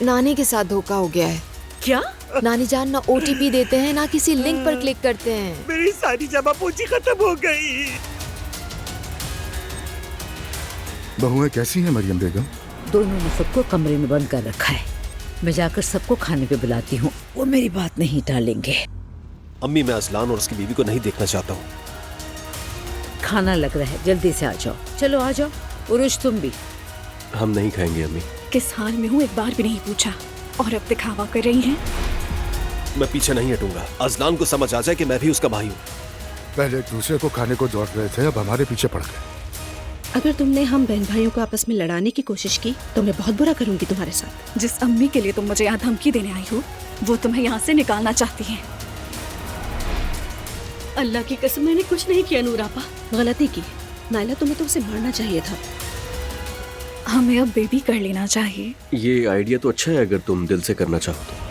नानी के साथ धोखा हो गया है। क्या? नानी जान ना OTP देते हैं ना किसी लिंक पर क्लिक करते हैं। मेरी सारी जमा पूंजी खत्म हो गई। बहुएं कैसी हैं मरियम बेगम? दोनों ने सबको कमरे में बंद कर रखा है। मैं जाकर सबको खाने पे बुलाती हूँ, वो मेरी बात नहीं टालेंगे। अम्मी, मैं अजलान और उसकी बीवी को नहीं देखना चाहता हूँ। खाना लग रहा है, जल्दी से आ जाओ। चलो आ जाओ। उरुश तुम भी। हम नहीं खाएंगे अम्मी। किस हाल में हूँ एक बार भी नहीं पूछा और अब दिखावा कर रही हैं। मैं पीछे नहीं हटूंगा। अजलान को समझ आ जाए कि मैं भी उसका भाई हूँ। पहले एक दूसरे को खाने को दौड़ रहे थे, अब हमारे पीछे पड़ गए। अगर तुमने हम बहन भाइयों को आपस में लड़ाने की कोशिश की तो मैं बहुत बुरा करूंगी तुम्हारे साथ। जिस अम्मी के लिए तुम मुझे यहाँ धमकी देने आई हो, वो तुम्हें यहाँ से निकालना चाहती हैं। अल्लाह की कसम मैंने कुछ नहीं किया नूर आपा। गलती की। नाइला, तुम्हें तो उसे मारना चाहिए था। हमें अब बेबी कर लेना चाहिए। ये आइडिया तो अच्छा है अगर तुम दिल से करना चाहो तो।